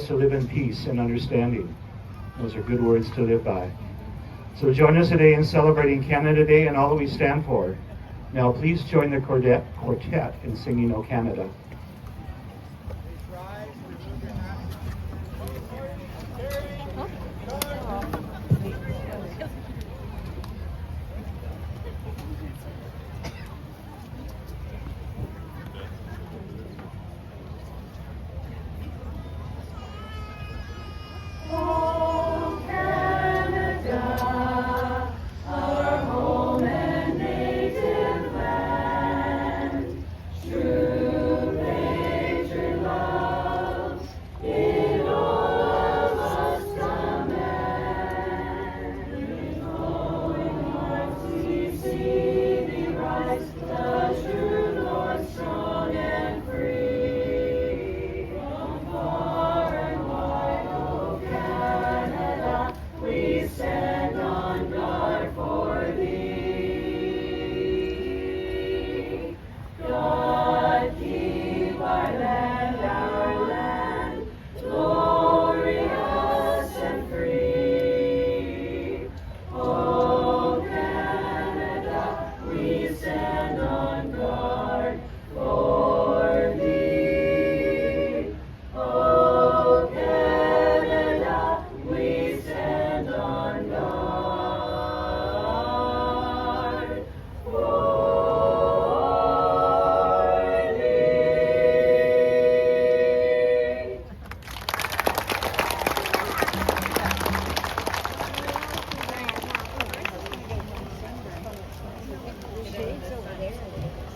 to live in peace and understanding. Those are good words to live by. So join us today in celebrating Canada Day and all that we stand for. Now please join the quartet in singing O Canada.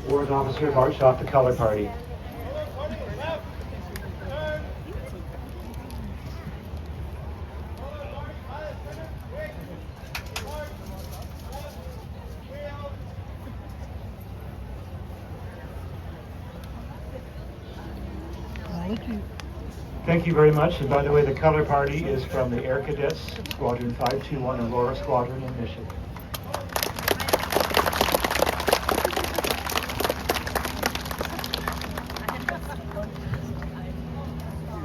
Warrant Officer marched off the color party. Thank you very much. And by the way, the color party is from the Air Cadets, Squadron 521 Aurora Squadron in Mission.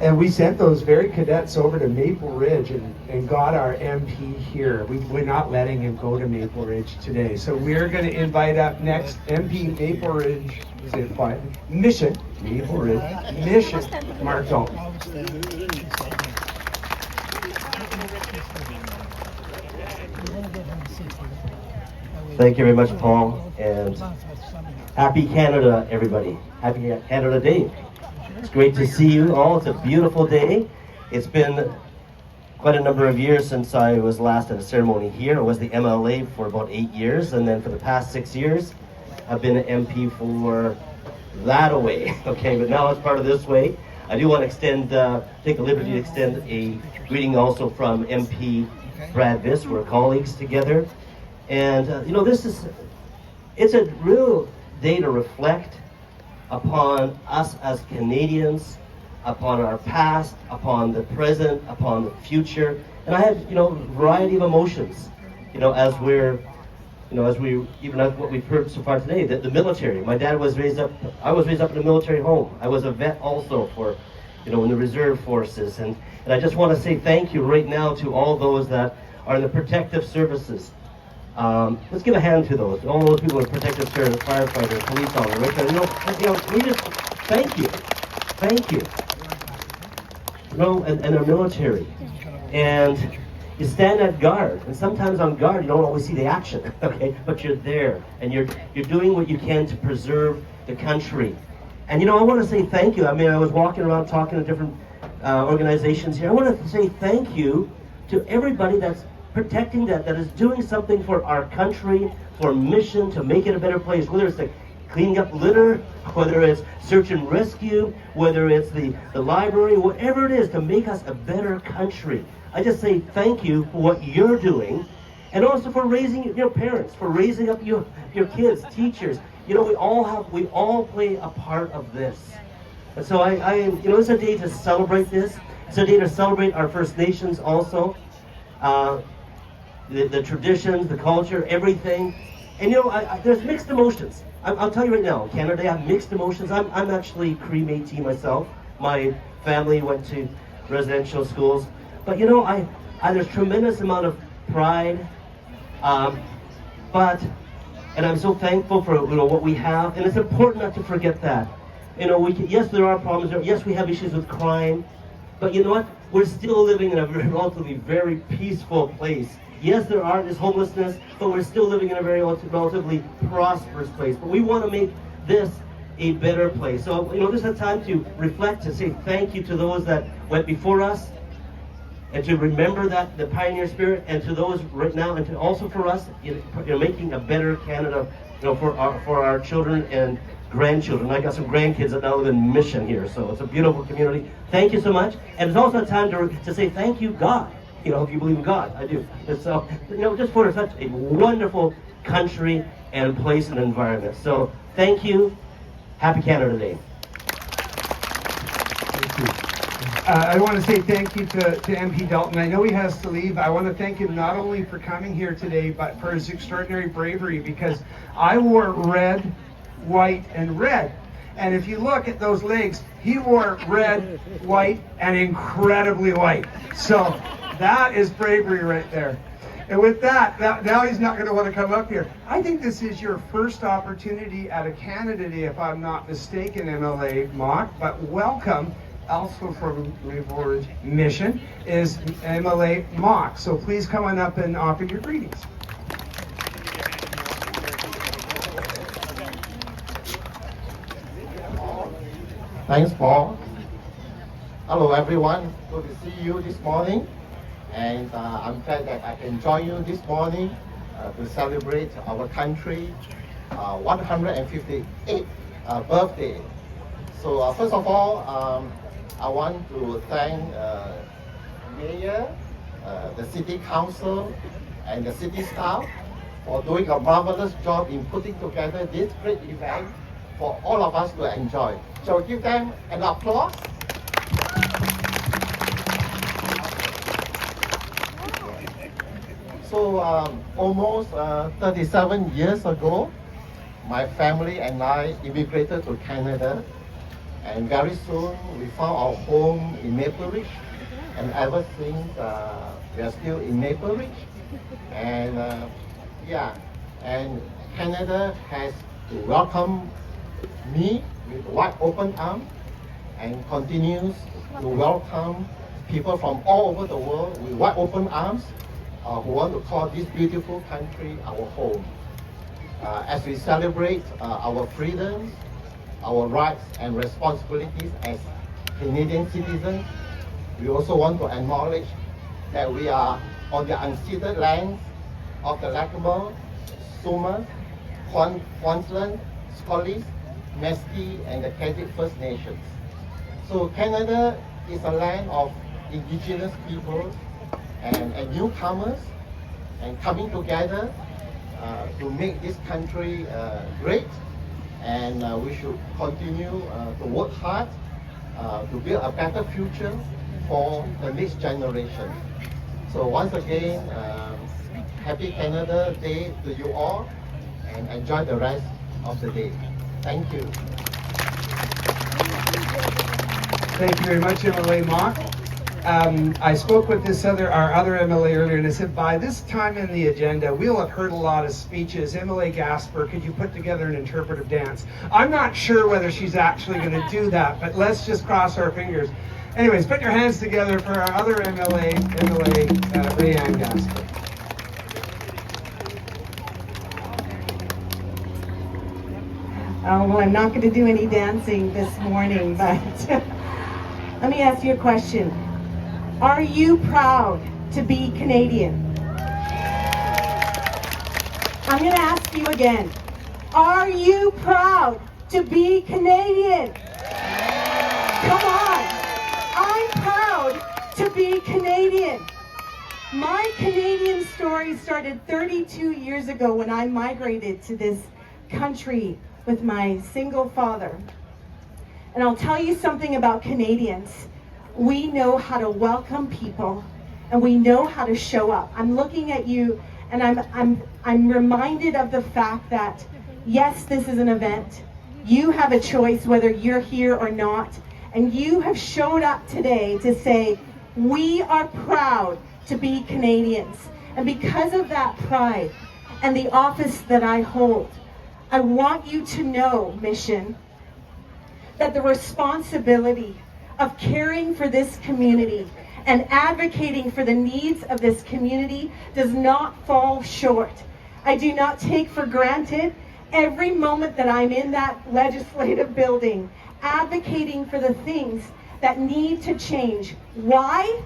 And we sent those very cadets over to Maple Ridge and got our MP here. We're not letting him go to Maple Ridge today. So we're going to invite up next MP Maple Ridge, say it quiet, Mission, Maple Ridge, Mission, Mark Dalton. Thank you very much, Paul, and happy Canada, everybody. Happy Canada Day. It's great to see you all. It's a beautiful day. It's been quite a number of years since I was last at a ceremony here. I was the MLA for about 8 years, and then for the past 6 years, I've been an MP for that away. Okay, but now it's part of this way. I do want to take the liberty to extend a greeting also from MP Brad Viss. We're colleagues together. And, it's a real day to reflect upon us as Canadians, upon our past, upon the present, upon the future. And I had, a variety of emotions, as even as what we've heard so far today, the military. My dad was I was raised up in a military home. I was a vet also for, in the reserve forces. And I just want to say thank you right now to all those that are in the protective services. Let's give a hand to those, all those people in protective service, firefighters, police officers, right? We just thank you, and our military. And you stand at guard, and sometimes on guard you don't always see the action, okay? But you're there, and you're doing what you can to preserve the country. And I want to say thank you. I mean, I was walking around talking to different organizations here. I want to say thank you to everybody that's protecting that is doing something for our country, for mission, to make it a better place, whether it's cleaning up litter, whether it's search and rescue, whether it's the library, whatever it is to make us a better country. I just say thank you for what you're doing, and also for raising your parents, for raising up your kids, teachers. We all play a part of this. And so it's a day to celebrate this. It's a day to celebrate our First Nations also. The traditions, the culture, everything. And there's mixed emotions. I'll tell you right now, Canada, I have mixed emotions. I'm actually Cree Métis myself. My family went to residential schools. But there's tremendous amount of pride, and I'm so thankful for what we have, and it's important not to forget that. Yes, there are problems. Yes, we have issues with crime, but you know what? We're still living in a relatively very peaceful place. Yes, there's homelessness, but we're still living in a very relatively prosperous place. But we want to make this a better place. So, this is a time to reflect, to say thank you to those that went before us, and to remember that the pioneer spirit, and to those right now, and to also for us, making a better Canada, for our children and grandchildren. I got some grandkids that now live in Mission here, so it's a beautiful community. Thank you so much, and it's also a time to say thank you, God. If you believe in God, I do. And so, just for such a wonderful country and place and environment. So, thank you. Happy Canada Day. Thank you. I want to say thank you to MP Dalton. I know he has to leave. I want to thank him not only for coming here today, but for his extraordinary bravery, because I wore red, white, and red. And if you look at those legs, he wore red, white, and incredibly white. So that is bravery right there. And with that, now he's not going to want to come up here. I think this is your first opportunity at a Canada Day, if I'm not mistaken, MLA Mock, but welcome. Also from Maple Ridge Mission is MLA Mock. So please come on up and offer your greetings. Thanks, Paul. Hello, everyone. Good to see you this morning. And I'm glad that I can join you this morning to celebrate our country 158th birthday. So first of all, I want to thank Mayor, the City Council, and the City staff for doing a marvelous job in putting together this great event for all of us to enjoy. So give them an applause. So almost 37 years ago, my family and I immigrated to Canada, and very soon we found our home in Maple Ridge, and ever since we are still in Maple Ridge. And and Canada has to welcome me with wide open arms, and continues to welcome people from all over the world with wide open arms who want to call this beautiful country our home. As we celebrate our freedoms, our rights and responsibilities as Canadian citizens, we also want to acknowledge that we are on the unceded lands of the Lakabal, Sumas, Kwantlen, Scolis, Meski, and the Cadiz First Nations. So Canada is a land of indigenous peoples and newcomers, and coming together to make this country great. And we should continue to work hard to build a better future for the next generation. So once again, happy Canada Day to you all, and enjoy the rest of the day. Thank you. Thank you very much, MLA Mock. I spoke with our other MLA earlier, and I said by this time in the agenda, we'll have heard a lot of speeches. MLA Gasper, could you put together an interpretive dance? I'm not sure whether she's actually going to do that, but let's just cross our fingers. Anyways, put your hands together for our other MLA Rayanne Gasper. Well, I'm not going to do any dancing this morning, but let me ask you a question. Are you proud to be Canadian? I'm going to ask you again. Are you proud to be Canadian? Come on. I'm proud to be Canadian. My Canadian story started 32 years ago when I migrated to this country with my single father. And I'll tell you something about Canadians. We know how to welcome people, and we know how to show up. I'm looking at you, and I'm reminded of the fact that yes, this is an event. You have a choice whether you're here or not, And you have showed up today to say, we are proud to be Canadians. And because of that pride and the office that I hold, I want you to know, Mission, that the responsibility of caring for this community and advocating for the needs of this community does not fall short. I do not take for granted every moment that I'm in that legislative building, advocating for the things that need to change. Why?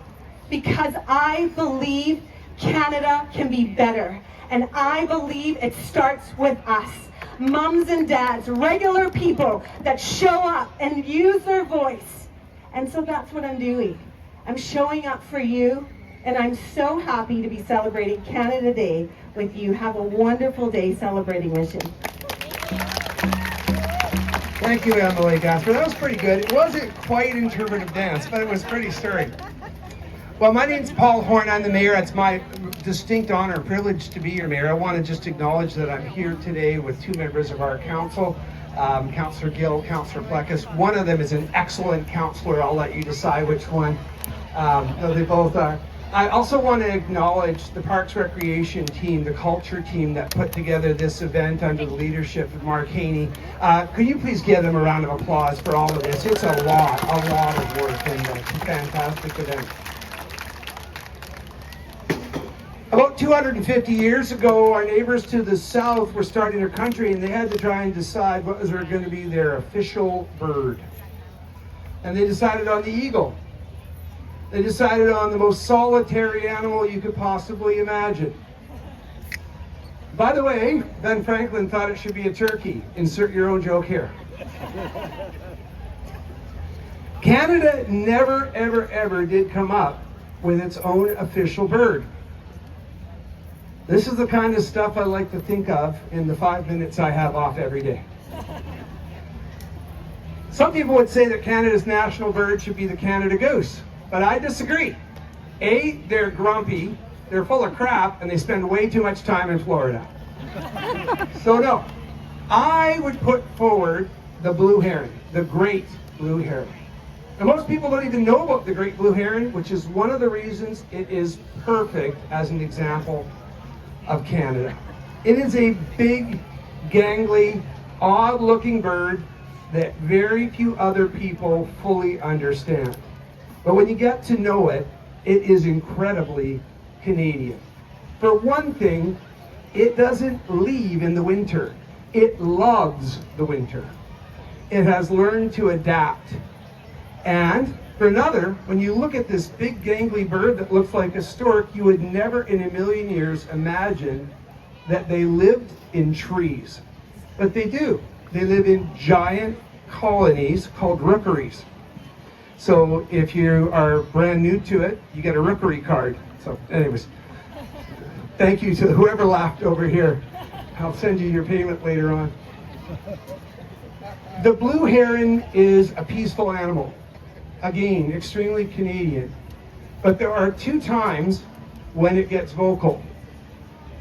Because I believe Canada can be better. And I believe it starts with us. Mums and dads, regular people that show up and use their voice. And so that's what I'm doing. I'm showing up for you, and I'm so happy to be celebrating Canada Day with you. Have a wonderful day celebrating Mission. Thank you, Emily Gasper. That was pretty good. It wasn't quite interpretive dance, but it was pretty stirring. Well, my name's Paul Horn. I'm the mayor. It's my distinct honor and privilege to be your mayor. I want to just acknowledge that I'm here today with two members of our council, Councillor Gill, Councillor Plecas. One of them is an excellent councillor. I'll let you decide which one. No, they both are. I also want to acknowledge the Parks Recreation team, the culture team that put together this event under the leadership of Mark Haney. Could you please give them a round of applause for all of this? It's a lot of work, and a fantastic event. About 250 years ago, our neighbors to the south were starting their country, and they had to try and decide what was going to be their official bird. And they decided on the eagle. They decided on the most solitary animal you could possibly imagine. By the way, Ben Franklin thought it should be a turkey. Insert your own joke here. Canada never, ever did come up with its own official bird. This is the kind of stuff I like to think of in the 5 minutes I have off every day. Some people would say that Canada's national bird should be the Canada goose, but I disagree. A, they're grumpy, they're full of crap, and they spend way too much time in Florida. So no, I would put forward the blue heron, the great blue heron. And most people don't even know about the great blue heron, which is one of the reasons it is perfect as an example of Canada. It is a big, gangly, odd-looking bird that very few other people fully understand. But when you get to know it, it is incredibly Canadian. For one thing, it doesn't leave in the winter. It loves the winter. It has learned to adapt. And for another, when you look at this big gangly bird that looks like a stork, you would never in a million years imagine that they lived in trees. But they do. They live in giant colonies called rookeries. So if you are brand new to it, you get a rookery card. So anyways, thank you to whoever laughed over here. I'll send you your payment later on. The blue heron is a peaceful animal. Again, extremely Canadian. But there are two times when it gets vocal.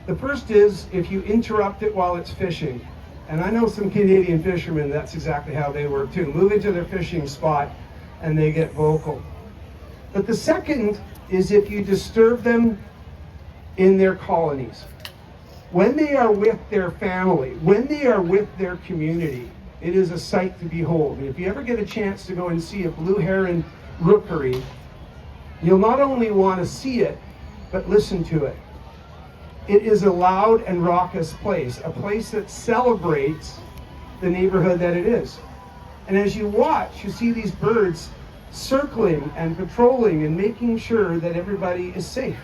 The first is if you interrupt it while it's fishing. And I know some Canadian fishermen, that's exactly how they work too. Move into their fishing spot and they get vocal. But the second is if you disturb them in their colonies. When they are with their family, when they are with their community, it is a sight to behold. And if you ever get a chance to go and see a blue heron rookery, you'll not only want to see it, but listen to it. It is a loud and raucous place, a place that celebrates the neighborhood that it is. And as you watch, you see these birds circling and patrolling and making sure that everybody is safe.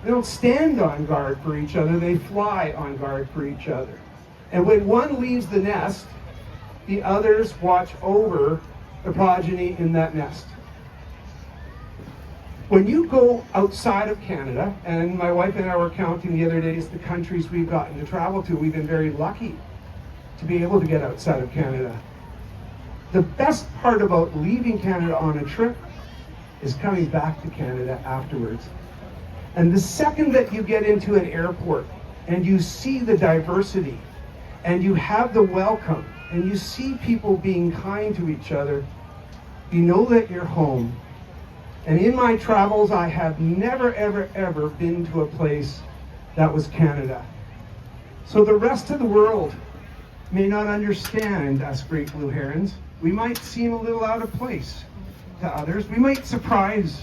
They don't stand on guard for each other, they fly on guard for each other. And when one leaves the nest, the others watch over the progeny in that nest. When you go outside of Canada, and my wife and I were counting the other days the countries we've gotten to travel to, we've been very lucky to be able to get outside of Canada. The best part about leaving Canada on a trip is coming back to Canada afterwards. And the second that you get into an airport and you see the diversity and you have the welcome and you see people being kind to each other, you know that you're home. And in my travels, I have never, ever, ever been to a place that was Canada. So the rest of the world may not understand us Great Blue Herons. We might seem a little out of place to others. We might surprise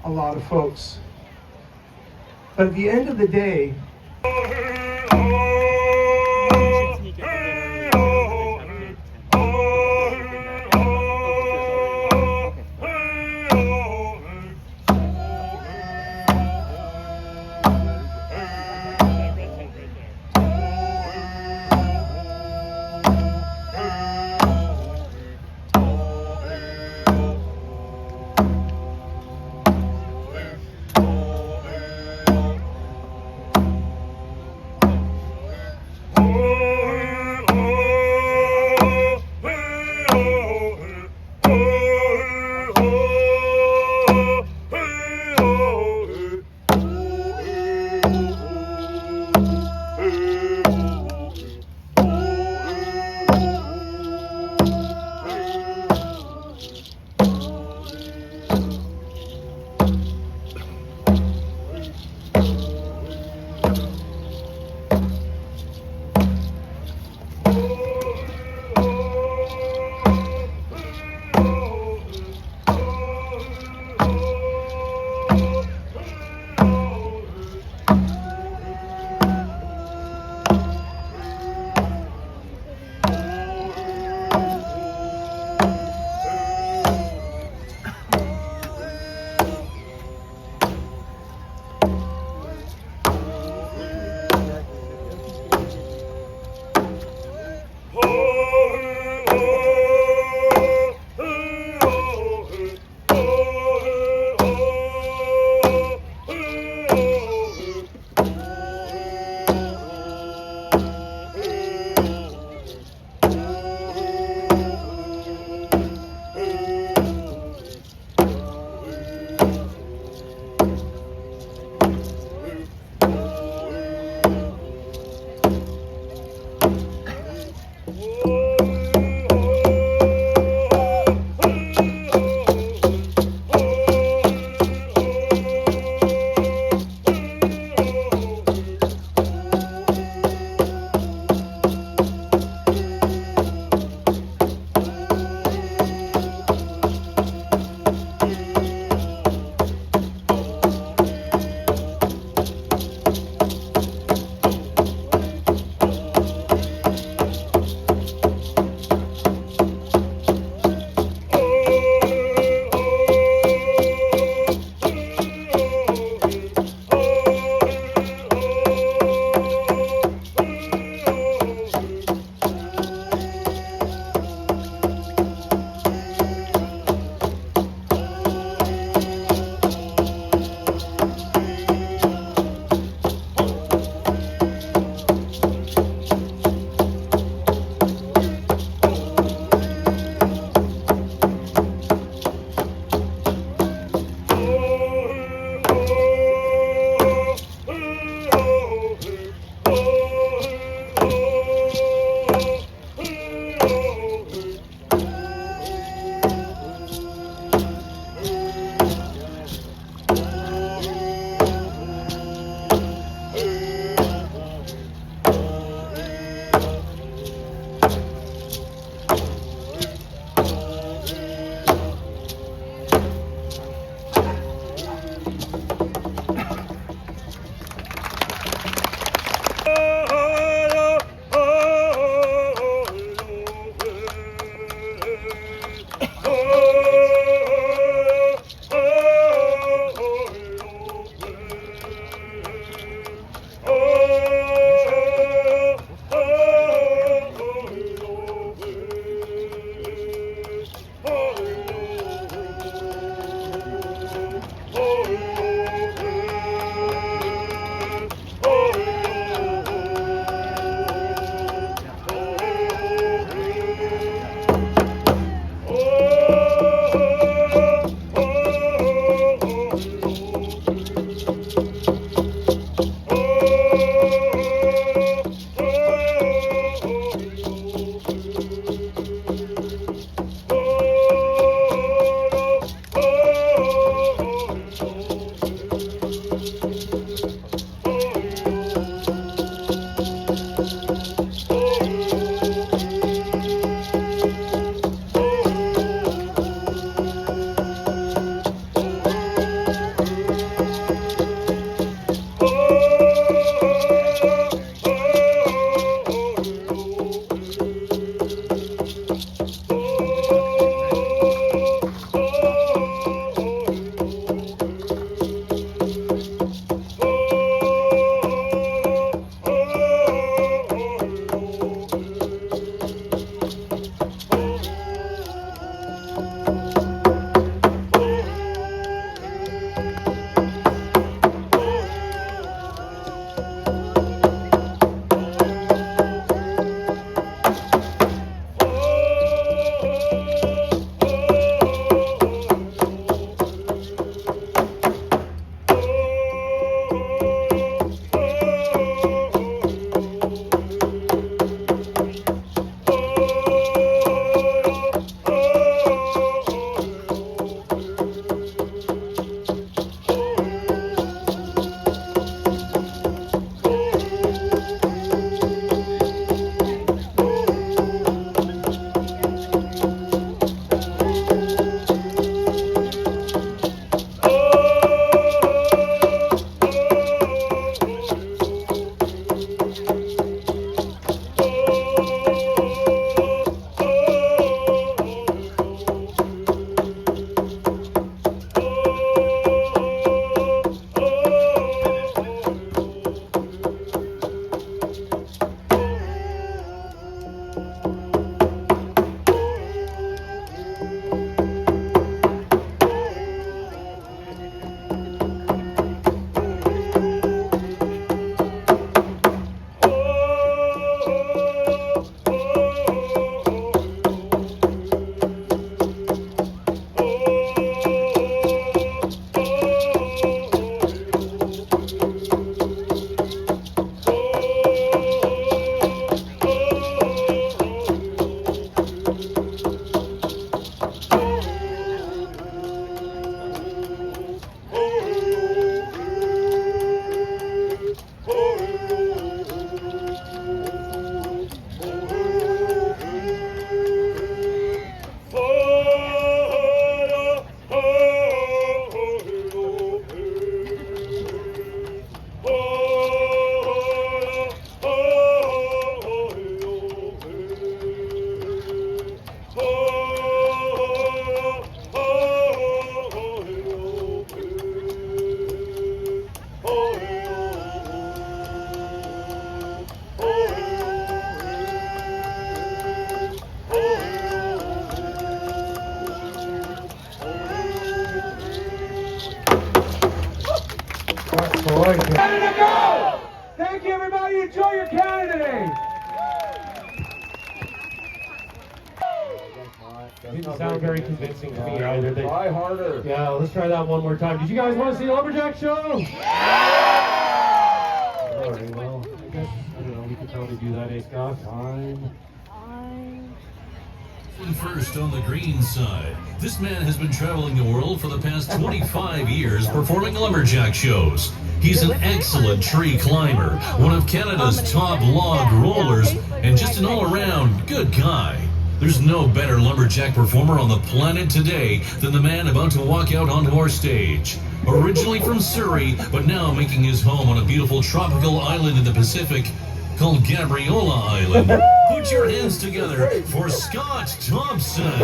a lot of folks. But at the end of the day, boy. Canada go! Thank you, everybody. Enjoy your Canada Day. Didn't sound very convincing to me either. Try harder. Yeah, let's try that one more time. Did you guys want to see the Lumberjack show? All right, well, I guess, I don't know, we could probably do that, Scott. Time. First on the green side, this man has been traveling the world for the past 25 years performing lumberjack shows. He's an excellent tree climber, one of Canada's top log rollers, and just an all-around good guy. There's no better lumberjack performer on the planet today than the man about to walk out onto our stage. Originally from Surrey, but now making his home on a beautiful tropical island in the Pacific called Gabriola Island. Put your hands together for Scott Thompson.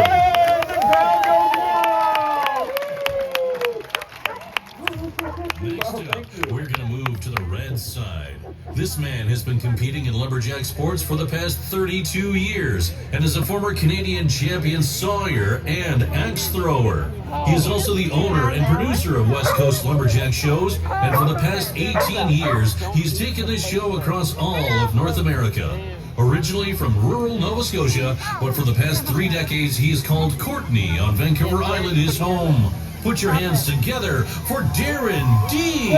Next up, we're going to move to the red side. This man has been competing in lumberjack sports for the past 32 years and is a former Canadian champion sawyer and axe thrower. He is also the owner and producer of West Coast Lumberjack shows, and for the past 18 years, he's taken this show across all of North America. Originally from rural Nova Scotia, but for the past 3 decades, he has called Courtney on Vancouver Island his home. Put your hands together for Darren Dean.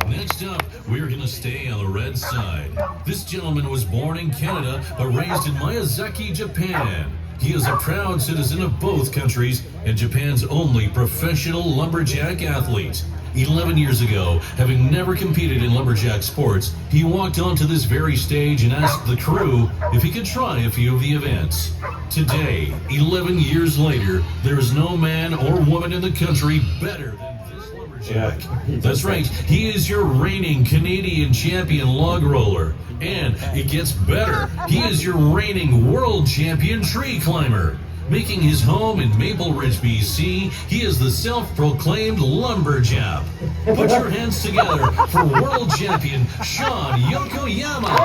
Next up, we're going to stay on the red side. This gentleman was born in Canada, but raised in Miyazaki, Japan. He is a proud citizen of both countries and Japan's only professional lumberjack athlete. 11 years ago, having never competed in lumberjack sports, he walked onto this very stage and asked the crew if he could try a few of the events. Today, 11 years later, there is no man or woman in the country better than this lumberjack. That's right, he is your reigning Canadian champion log roller. And it gets better, he is your reigning world champion tree climber. Making his home in Maple Ridge, BC, he is the self-proclaimed lumberjack. Put your hands together for world champion Sean Yokoyama.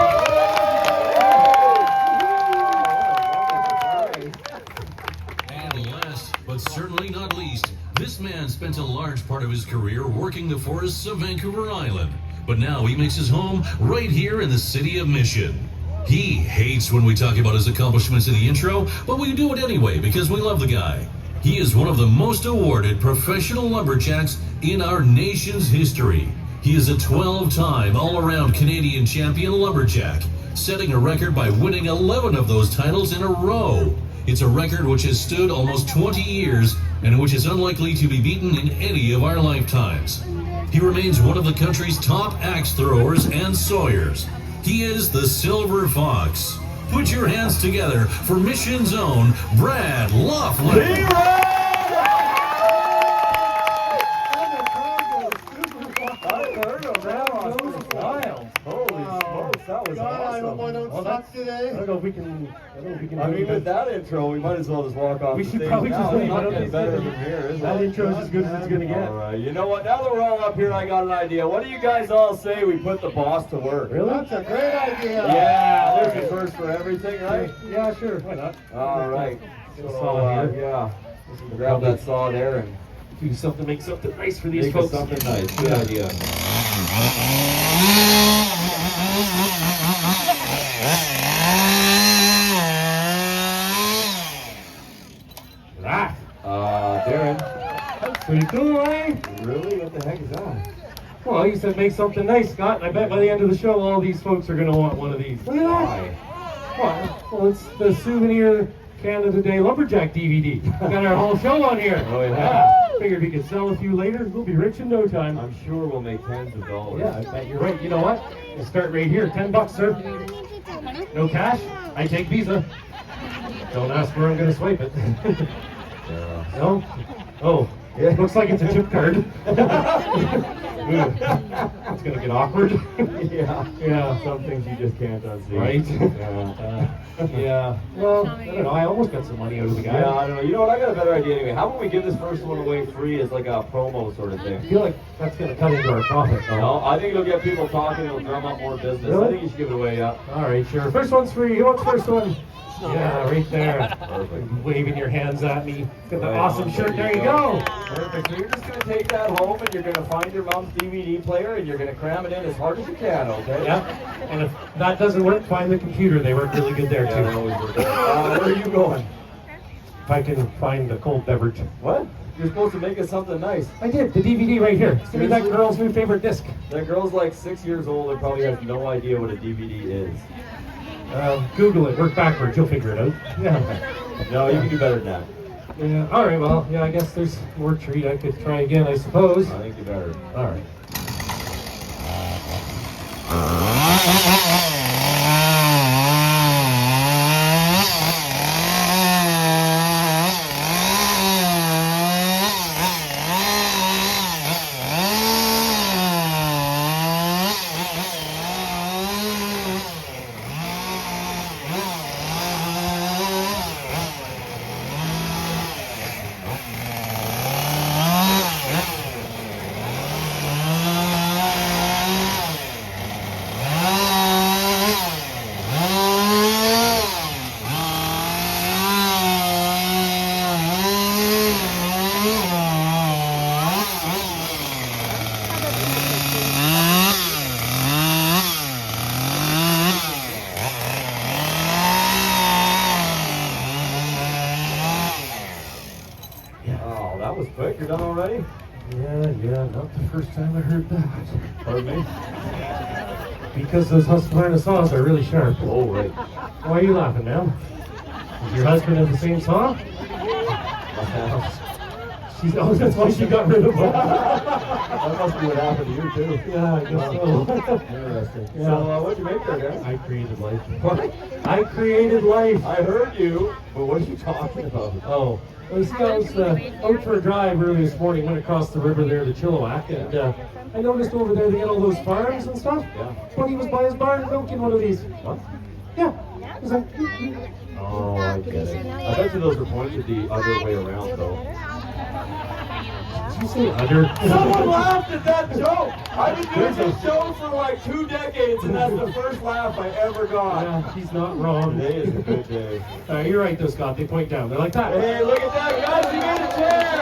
And last, but certainly not least, this man spent a large part of his career working the forests of Vancouver Island. But now he makes his home right here in the city of Mission. He hates when we talk about his accomplishments in the intro, but we do it anyway because we love the guy. He is one of the most awarded professional lumberjacks in our nation's history. He is a 12-time all-around Canadian champion lumberjack, setting a record by winning 11 of those titles in a row. It's a record which has stood almost 20 years and which is unlikely to be beaten in any of our lifetimes. He remains one of the country's top axe throwers and sawyers. He is the Silver Fox. Put your hands together for Mission's own Brad Laughlin. That was I hope I awesome. don't suck today. I don't know if we can. I mean, with that intro, we might as well just walk off We the should stage probably now. just It's leave. not I don't getting think better it's from here, is That it? intro's as good as it's gonna get. All right. You know what? Now that we're all up here, I got an idea. What do you guys all say we put the boss to work? Really? That's a great idea. Yeah, there's a first for everything, right? Yeah, sure. Why not? All right. So, Saw here. yeah. Grab that saw there and Do something, make something nice for these make folks. something nice. Good idea. That. Darren, That's pretty cool, eh? really? What the heck is that? Well, you said make something nice, Scott, and I bet by the end of the show, all these folks are gonna want one of these. Look at that. Well, it's the Souvenir Canada Day Lumberjack DVD. We got our whole show on here. Oh, yeah. Figured we could sell a few later. We'll be rich in no time. I'm sure we'll make tens of dollars. Yeah, I bet you're right. You know what? We'll start right here. $10, sir. No cash? I take Visa. Don't ask where I'm gonna swipe it. Yeah. No? Oh, It looks like it's a chip card. It's gonna get awkward. Yeah, some things you just can't unsee. Right? Yeah. Well, I don't know. I almost got some money out of the guy. Yeah, I don't know. You know what? I got a better idea anyway. How about we give this first one away free as like a promo sort of thing? I feel like that's gonna cut into our profit. Though. No, I think it'll get people talking. It'll drum up more business. Really? I think you should give it away. Yeah. All right, sure. First one's free. Who wants first one? Yeah, right there. Perfect. Waving your hands at me. Got the Right awesome on, shirt. there There you you go. Perfect. So you're just going to take that home and you're going to find your mom's DVD player and you're going to cram it in as hard as you can, okay? Yep. And if that doesn't work, find the computer. They work really good there Yeah, they too. always work. Where are you going? If I can find the cold beverage. What? You're supposed to make us something nice. I did. The DVD right here. Give me that Seriously? girl's new favorite disc. That girl's like 6 years old and probably has no idea what a DVD is. Google it. Work backwards. You'll figure it out. Yeah. No, you can do better than that. Yeah. All right. Well, yeah. I guess there's more treat. I could try again, I suppose. I think you better. All right. Oh, that was quick. You're done already? Yeah. Not the first time I heard that. Pardon me? Because those Husqvarna saws are really sharp. Oh, right. Why are you laughing, ma'am? Does your husband have the same saw? Oh, that's why she got rid of them. That must be what happened to you, too. Yeah, I guess so. Interesting. Yeah. So, what'd you make there, guys? I created life. What? I created life. I heard you, but what are you talking about? Oh, well, see, I was out for a drive early this morning, went across the river there to Chilliwack, and I noticed over there they got all those farms and stuff. Yeah. Buddy was by his barn milking one of these. What? Yeah. It was like, Oh, I get it. I bet you those were pointed the other way around, though. did you say udder? Someone laughed at that joke! I've been doing this show for like 2 decades, and that's the first laugh I ever got. Yeah, he's not wrong. Today is a good day. You're right, though, Scott. They point down. They're like that. Hey, look at that, guys! You made a chair!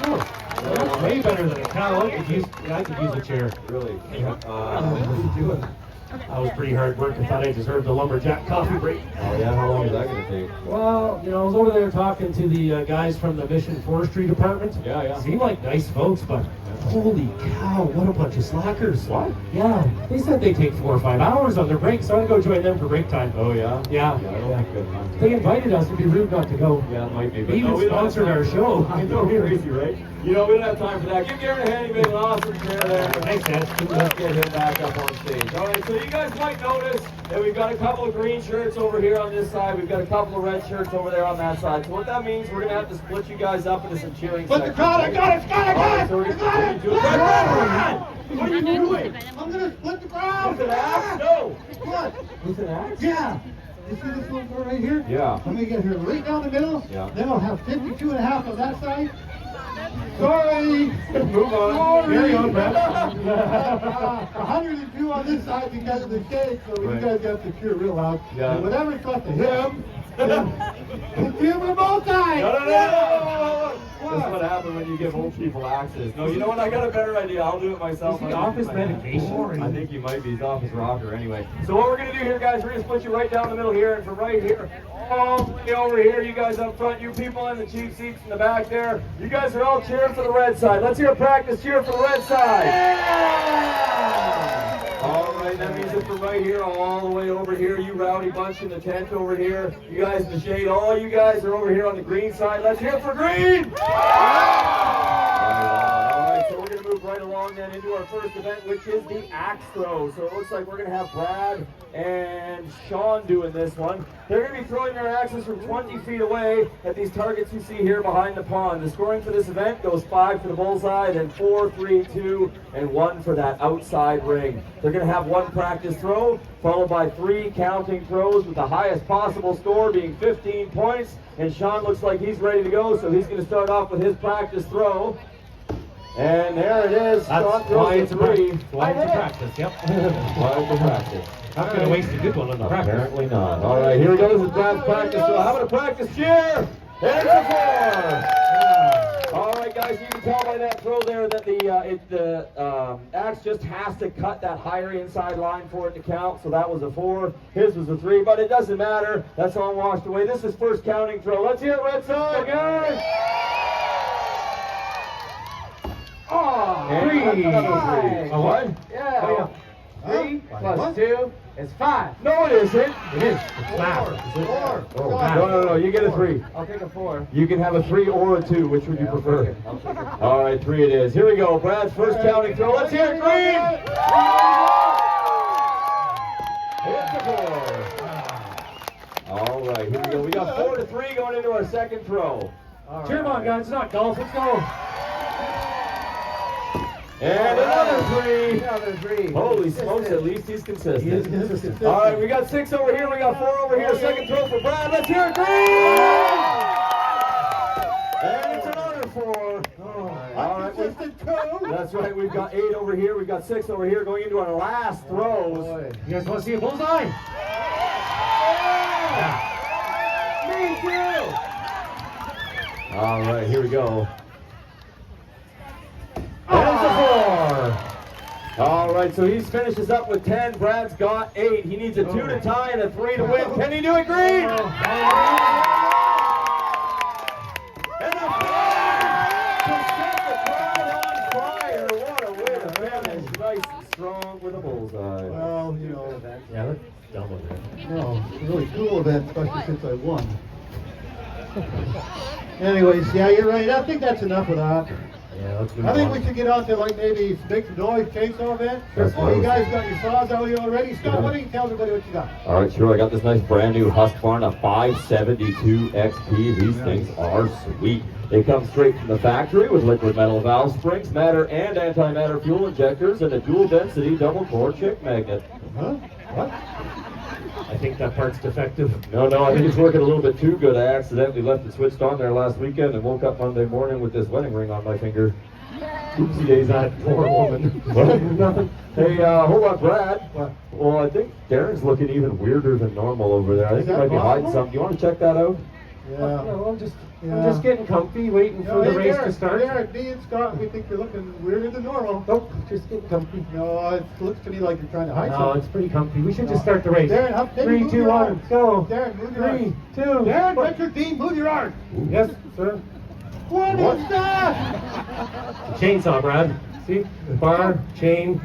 Oh, that's way better than a towel. I could use a chair. Really? What are you doing? That was pretty hard work. I thought I deserved a lumberjack coffee break. Oh yeah, how long is that going to take? Well, I was over there talking to the guys from the Mission Forestry Department. Yeah. Seem like nice folks, but holy cow, what a bunch of slackers. What? Yeah, they said they take 4 or 5 hours on their break, so I'm going to go join them for break time. Oh yeah? Yeah. I don't think good time. They invited us. It'd be rude not to go. Yeah, it might be. They even we don't have sponsored time our for show. that. I know, crazy, right? We don't have time for that. Give Garen a hand. He made an awesome chair there. Thanks, Dad. Let's get him back up on stage. All right, so you guys might notice that we've got a couple of green shirts over here on this side. We've got a couple of red shirts over there on that side. So what that means, we're going to have to split you guys up into some cheering sections. crowd, I got it, Scott, I got it! So we're I gonna, got it! What are you doing? I'm gonna split the crowd! With an axe? No. What? With an axe? Yeah! You see this little one right here? Yeah. I'm gonna get her right down the middle. Yeah. Then I'll have 52 and a half on that side. Sorry! Move on. Carry on, Brad. 102 on this side because of the shade, so Right. you guys got to cheer real loud. Yeah. And whatever's got to him, give him both sides! No. That's what happens when you give old people axes. No, you know what? I got a better idea. I'll do it myself. Is he office medication? I think he might be. He's office rocker anyway. So what we're going to do here, guys, we're going to split you right down the middle here. And from right here, all the way over here, you guys up front, you people in the cheap seats in the back there, you guys are all cheering for the red side. Let's hear a practice cheer for the red side. All right, that means that from right here all the way over here, you rowdy bunch in the tent over here, you guys in the shade, all you guys are over here on the green side. Let's hear it for green! All right, so we're going to move right along along then into our first event, which is the axe throw. So it looks like we're going to have Brad and Sean doing this one. They're going to be throwing their axes from 20 feet away at these targets you see here behind the pond. The scoring for this event goes 5 for the bullseye, then 4, 3, 2, and 1 for that outside ring. They're going to have one practice throw, followed by 3 counting throws with the highest possible score being 15 points. And Sean looks like he's ready to go, so he's going to start off with his practice throw. And there it is. Sean throws a 3. Why it's a practice, yep. Why it's a practice. Not going to waste a good one on the practice. Apparently not. All right, here he goes with Brad's practice throw. How about a practice cheer? There's a 4. All right, guys, you can tell by that throw there that the axe just has to cut that higher inside line for it to count. So that was a 4. His was a 3, but it doesn't matter. That's all washed away. This is first counting throw. Let's hear it, Red Sox again. Oh, 3. A what? Yeah. 3 plus 2 is 5. No, it isn't. It is. It's math. Is it? 4. Oh, no. You get a 3. I'll take a 4. You can have a 3 or a 2. Which would you prefer? I'll take a 4. All right, 3 it is. Here we go. Brad's first counting throw. Let's hear it, Green. Hit the 4. All right, here we go. We got 4 to 3 going into our second throw. Cheer them on, guys. It's not golf. Let's go. And another 3. Another 3. Holy smokes, at least he's consistent. All right, we got 6 over here. We got 4 over here. Second throw for Brad. Let's hear it, Green. And it's another 4. All right, that's right. We've got 8 over here. We've got 6 over here going into our last throws. You guys want to see a bullseye? Me too. All right, here we go. There's a 4. All right, so he finishes up with 10. Brad's got 8. He needs a 2 to tie and a 3 to win. Can he do it, Green? And a 5 to set the crowd on fire. What a way to finish. Nice and strong with a bullseye. Well, you know, Yeah, let's double it. no, it's a really cool event, especially since I won. Anyways, yeah, you're right. I think that's enough of that. Yeah, let's move I think on. we should get on to like maybe make some noise, chainsaw event. That's Oh, you nice. guys got your saws out here already? Scott, why don't you tell everybody what you got? All right, sure. I got this nice brand new Husqvarna 572 XP. These things are sweet. They come straight from the factory with liquid metal valve springs, matter and antimatter fuel injectors, and a dual density double core chick magnet. Huh? What? I think that part's defective. No, I think it's working a little bit too good. I accidentally left it switched on there last weekend and woke up Monday morning with this wedding ring on my finger. Oopsie days, that poor woman. What? Nothing. Hey, hold on, Brad. Well, I think Darren's looking even weirder than normal over there. I think he that might be hiding possible? something. You want to check that out? Yeah. No, I'm just Yeah. getting comfy, waiting for the race to start. Derek, me and Scott, we think you're looking weirder than normal. Nope, just getting comfy. No, it looks to me like you're trying to hide No, something. it's pretty comfy. We should just start the race. Darren, maybe 3, move 2, your 1, arms. go. Darren, move your 3, arms. 2, Darren, 1. Richard Dean, move your arms. Yes, sir. What is that? Chainsaw, Brad. See? Bar, chain,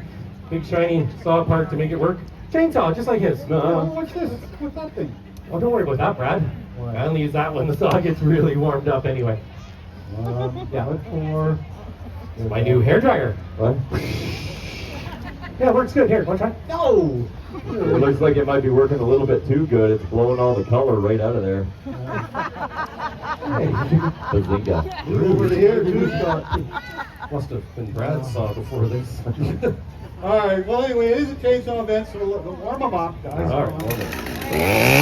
big shiny saw part to make it work. Chainsaw, just like his. Oh, what's this? What's that thing? Oh, don't worry about that, Brad. I only use that when the saw gets really warmed up anyway. Yeah, look for my new hairdryer. What? Yeah, it works good. Here, want to try? No. It looks like it might be working a little bit too good. It's blowing all the color right out of there. Bazinga. You're over here too, Scott. Must have been Brad's saw before this. All right. Well, anyway, it is a chainsaw event, so we'll warm them up, guys. All right.